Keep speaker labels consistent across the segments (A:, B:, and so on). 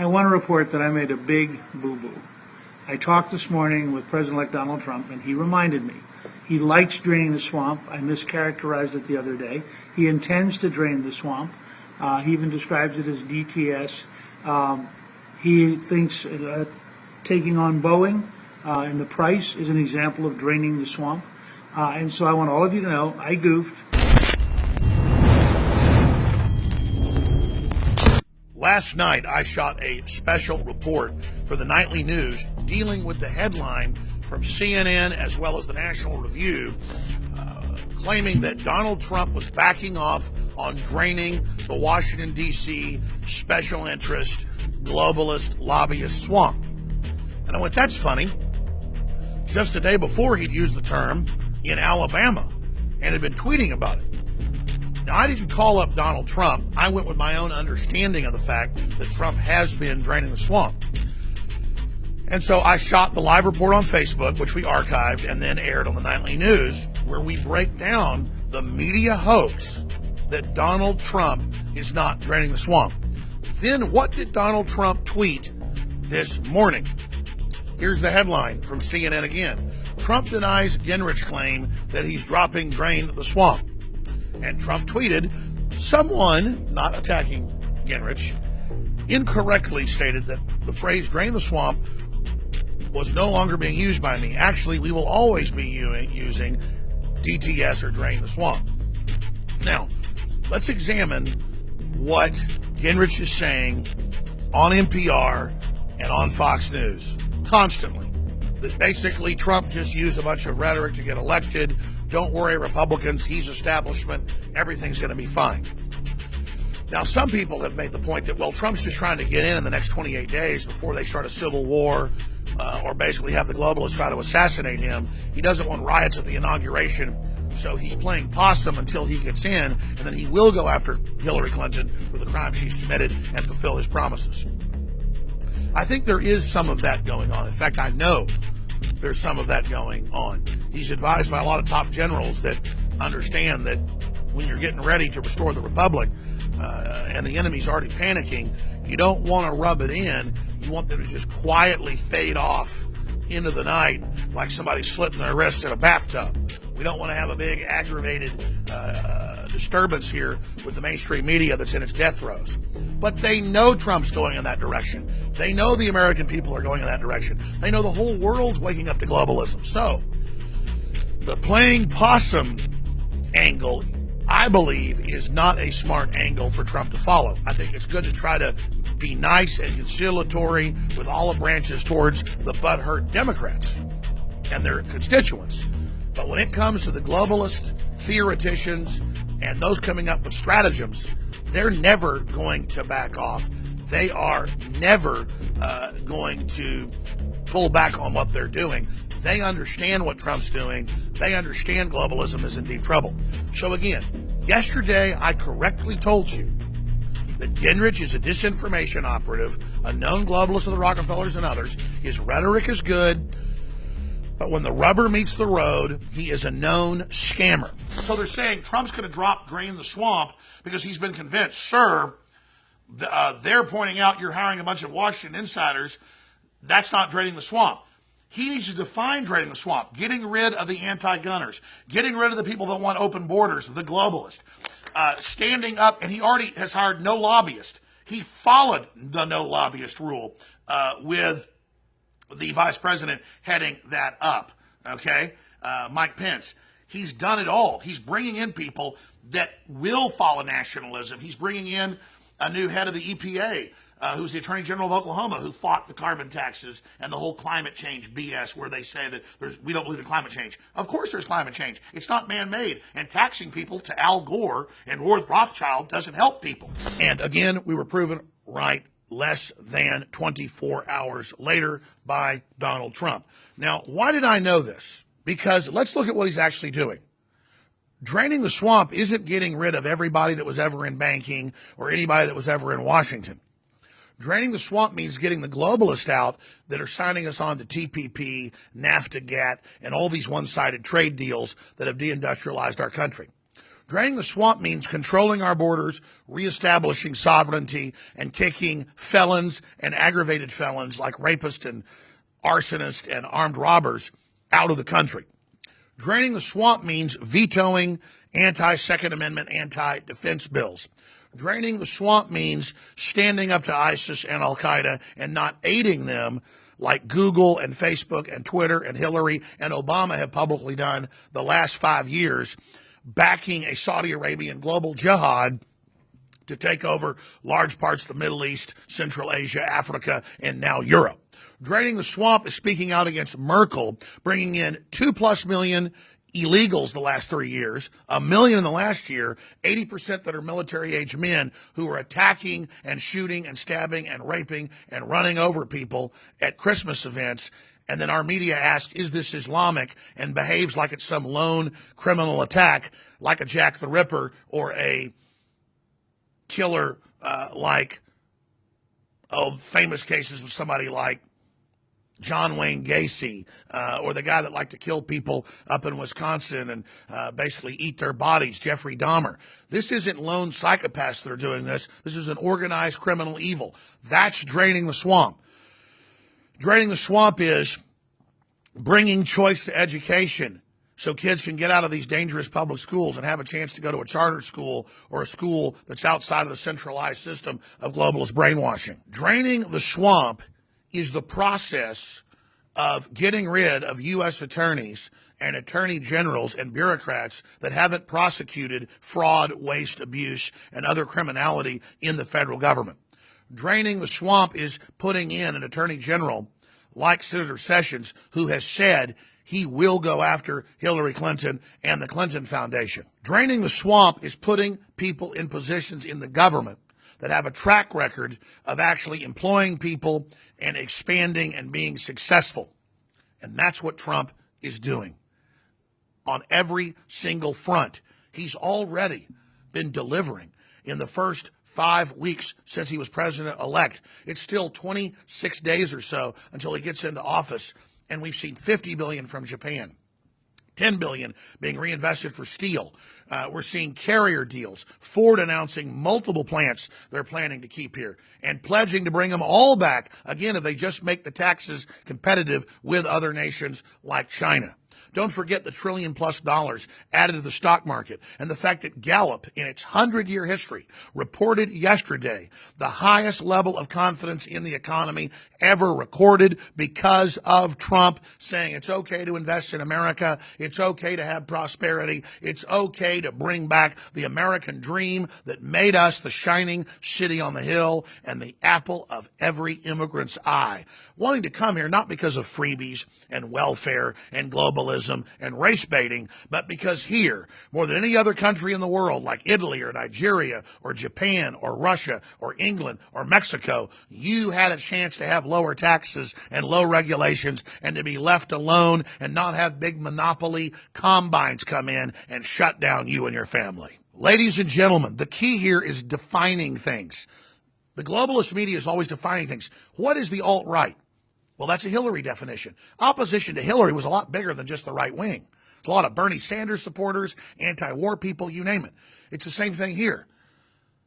A: I want to report that I made a big boo-boo. I talked this morning with President-elect Donald Trump, and he reminded me he likes draining the swamp. I mischaracterized it the other day. He intends to drain the swamp. He even describes it as DTS. He thinks taking on Boeing and the price is an example of draining the swamp. And so I want all of you to know I goofed.
B: Last night, I shot a special report for the Nightly News dealing with the headline from CNN as well as the National Review claiming that Donald Trump was backing off on draining the Washington, D.C. special interest, globalist, lobbyist swamp. And I went, that's funny. Just a day before, he'd used the term in Alabama and had been tweeting about it. Now, I didn't call up Donald Trump. I went with my own understanding of the fact that Trump has been draining the swamp. And so I shot the live report on Facebook, which we archived and then aired on the Nightly News, where we break down the media hoax that Donald Trump is not draining the swamp. Then what did Donald Trump tweet this morning? Here's the headline from CNN again. Trump denies Gingrich claim that he's dropping drain the swamp. And Trump tweeted, someone, not attacking Gingrich, incorrectly stated that the phrase drain the swamp was no longer being used by me. Actually, we will always be using DTS or drain the swamp. Now, let's examine what Gingrich is saying on NPR and on Fox News constantly. That basically Trump just used a bunch of rhetoric to get elected. Don't worry, Republicans, he's establishment, everything's going to be fine. Now, some people have made the point that, well, Trump's just trying to get in the next 28 days before they start a civil war or basically have the globalists try to assassinate him. He doesn't want riots at the inauguration, so he's playing possum until he gets in, and then he will go after Hillary Clinton for the crimes she's committed and fulfill his promises. I think there is some of that going on. In fact, I know there's some of that going on. He's advised by a lot of top generals that understand that when you're getting ready to restore the republic and the enemy's already panicking, you don't want to rub it in. You want them to just quietly fade off into the night like somebody slitting their wrists in a bathtub. We don't want to have a big aggravated disturbance here with the mainstream media that's in its death throes. But they know Trump's going in that direction. They know the American people are going in that direction. They know the whole world's waking up to globalism. So the playing possum angle, I believe, is not a smart angle for Trump to follow. I think it's good to try to be nice and conciliatory with olive branches towards the butthurt Democrats and their constituents. But when it comes to the globalist theoreticians and those coming up with stratagems, they're never going to back off. They are never going to pull back on what they're doing. They understand what Trump's doing. They understand globalism is in deep trouble. So again, yesterday I correctly told you that Gingrich is a disinformation operative, a known globalist of the Rockefellers and others. His rhetoric is good, but when the rubber meets the road, he is a known scammer. So they're saying Trump's going to drain the swamp because he's been convinced. Sir, they're pointing out you're hiring a bunch of Washington insiders. That's not draining the swamp. He needs to define draining the swamp, getting rid of the anti-gunners, getting rid of the people that want open borders, the globalists, standing up, and he already has hired no lobbyist. He followed the no lobbyist rule with the vice president heading that up, okay? Mike Pence. He's done it all. He's bringing in people that will follow nationalism. He's bringing in a new head of the EPA, who's the Attorney General of Oklahoma, who fought the carbon taxes and the whole climate change BS where they say that we don't believe in climate change. Of course there's climate change. It's not man-made. And taxing people to Al Gore and Lord Rothschild doesn't help people. And again, we were proven right less than 24 hours later by Donald Trump. Now, why did I know this? Because let's look at what he's actually doing. Draining the swamp isn't getting rid of everybody that was ever in banking or anybody that was ever in Washington. Draining the swamp means getting the globalists out that are signing us on to TPP, NAFTA, GATT, and all these one-sided trade deals that have deindustrialized our country. Draining the swamp means controlling our borders, reestablishing sovereignty, and kicking felons and aggravated felons like rapists and arsonists and armed robbers out of the country. Draining the swamp means vetoing anti-Second Amendment, anti-defense bills. Draining the swamp means standing up to ISIS and Al-Qaeda and not aiding them like Google and Facebook and Twitter and Hillary and Obama have publicly done the last 5 years, backing a Saudi Arabian global jihad to take over large parts of the Middle East, Central Asia, Africa, and now Europe. Draining the swamp is speaking out against Merkel, bringing in 2+ million illegals the last 3 years, 1 million in the last year, 80% that are military-age men who are attacking and shooting and stabbing and raping and running over people at Christmas events. And then our media asks, is this Islamic, and behaves like it's some lone criminal attack, like a Jack the Ripper or a killer like famous cases with somebody like John Wayne Gacy, or the guy that liked to kill people up in Wisconsin and basically eat their bodies, Jeffrey Dahmer. This isn't lone psychopaths that are doing this. This is an organized criminal evil. That's draining the swamp. Draining the swamp is bringing choice to education so kids can get out of these dangerous public schools and have a chance to go to a charter school or a school that's outside of the centralized system of globalist brainwashing. Draining the swamp is the process of getting rid of U.S. attorneys and attorney generals and bureaucrats that haven't prosecuted fraud, waste, abuse, and other criminality in the federal government. Draining the swamp is putting in an attorney general like Senator Sessions, who has said he will go after Hillary Clinton and the Clinton Foundation. Draining the swamp is putting people in positions in the government that have a track record of actually employing people and expanding and being successful. And that's what Trump is doing on every single front. He's already been delivering in the first 5 weeks since he was president-elect. It's still 26 days or so until he gets into office, and we've seen $50 billion from Japan, $10 billion being reinvested for steel. We're seeing carrier deals, Ford announcing multiple plants they're planning to keep here and pledging to bring them all back, again, if they just make the taxes competitive with other nations like China. Don't forget the $1 trillion+ added to the stock market and the fact that Gallup, in its 100-year history, reported yesterday the highest level of confidence in the economy ever recorded because of Trump saying it's okay to invest in America, it's okay to have prosperity, it's okay to bring back the American dream that made us the shining city on the hill and the apple of every immigrant's eye. Wanting to come here not because of freebies and welfare and globalism and race baiting, but because here, more than any other country in the world, like Italy or Nigeria or Japan or Russia or England or Mexico, you had a chance to have lower taxes and low regulations and to be left alone and not have big monopoly combines come in and shut down you and your family. Ladies and gentlemen, the key here is defining things. The globalist media is always defining things. What is the alt-right? Well, that's a Hillary definition. Opposition to Hillary was a lot bigger than just the right wing. There's a lot of Bernie Sanders supporters, anti-war people, you name it. It's the same thing here.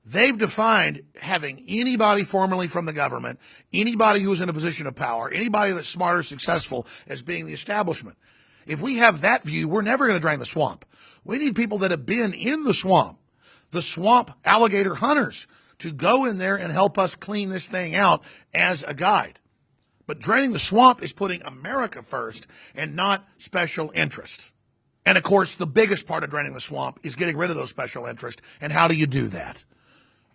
B: They've defined having anybody formerly from the government, anybody who's in a position of power, anybody that's smart or successful as being the establishment. If we have that view, we're never going to drain the swamp. We need people that have been in the swamp alligator hunters, to go in there and help us clean this thing out as a guide. But draining the swamp is putting America first and not special interests. And of course, the biggest part of draining the swamp is getting rid of those special interests. And how do you do that?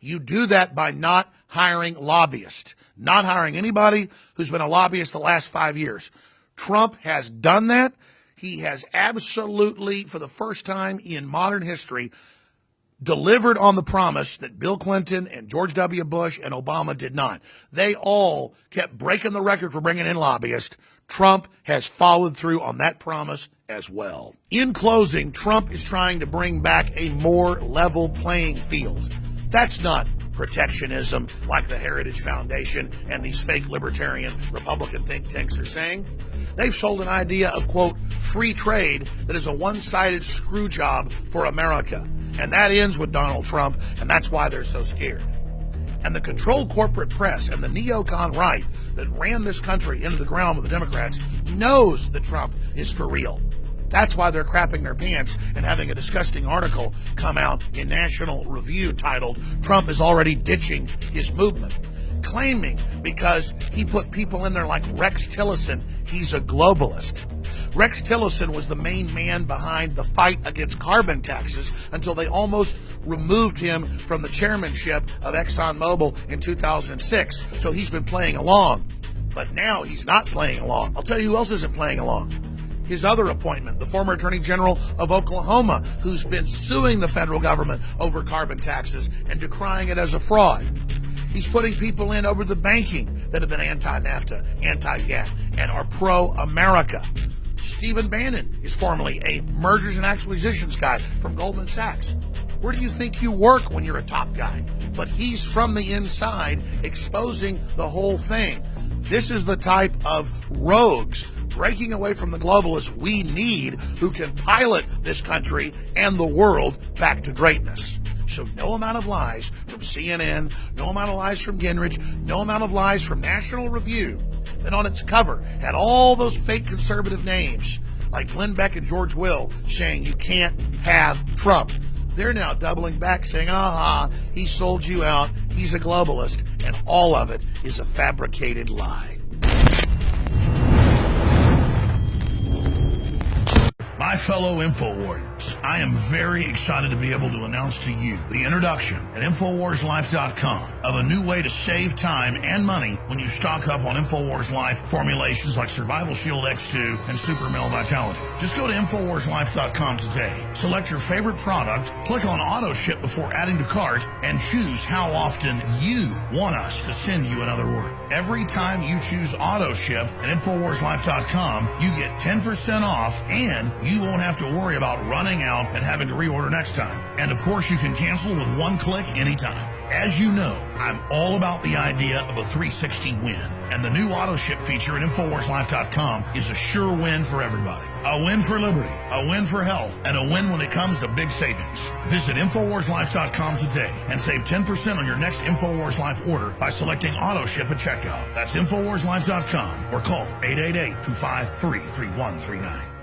B: You do that by not hiring lobbyists, not hiring anybody who's been a lobbyist the last 5 years. Trump has done that. He has absolutely, for the first time in modern history, delivered on the promise that Bill Clinton and George W. Bush and Obama did not. They all kept breaking the record for bringing in lobbyists. Trump has followed through on that promise as well. In closing, Trump is trying to bring back a more level playing field. That's not protectionism like the Heritage Foundation and these fake libertarian Republican think tanks are saying. They've sold an idea of, quote, free trade that is a one-sided screw job for America. And that ends with Donald Trump, and that's why they're so scared. And the controlled corporate press and the neocon right that ran this country into the ground with the Democrats knows that Trump is for real. That's why they're crapping their pants and having a disgusting article come out in National Review titled, "Trump is already ditching his movement," claiming because he put people in there like Rex Tillerson, he's a globalist. Rex Tillerson was the main man behind the fight against carbon taxes until they almost removed him from the chairmanship of ExxonMobil in 2006. So he's been playing along. But now he's not playing along. I'll tell you who else isn't playing along. His other appointment, the former Attorney General of Oklahoma, who's been suing the federal government over carbon taxes and decrying it as a fraud. He's putting people in over the banking that have been anti-NAFTA, anti-GATT, and are pro-America. Stephen Bannon is formerly a mergers and acquisitions guy from Goldman Sachs. Where do you think you work when you're a top guy? But he's from the inside exposing the whole thing. This is the type of rogues breaking away from the globalists we need who can pilot this country and the world back to greatness. So no amount of lies from CNN, no amount of lies from Gingrich, no amount of lies from National Review that on its cover had all those fake conservative names like Glenn Beck and George Will saying you can't have Trump. They're now doubling back saying, he sold you out, he's a globalist, and all of it is a fabricated lie. My fellow InfoWarriors, I am very excited to be able to announce to you the introduction at InfoWarsLife.com of a new way to save time and money when you stock up on InfoWars Life formulations like Survival Shield X2 and Super Male Vitality. Just go to InfoWarsLife.com today, select your favorite product, click on Auto Ship before adding to cart, and choose how often you want us to send you another order. Every time you choose Auto Ship at InfoWarsLife.com, you get 10% off and you won't have to worry about running out and having to reorder next time. And of course, you can cancel with one click anytime. As you know, I'm all about the idea of a 360 win, and the new auto ship feature at InfoWarsLife.com is a sure win for everybody. A win for liberty, a win for health, and a win when it comes to big savings. Visit InfoWarsLife.com today and save 10% on your next InfoWars Life order by selecting auto ship at checkout. That's InfoWarsLife.com or call 888-253-3139.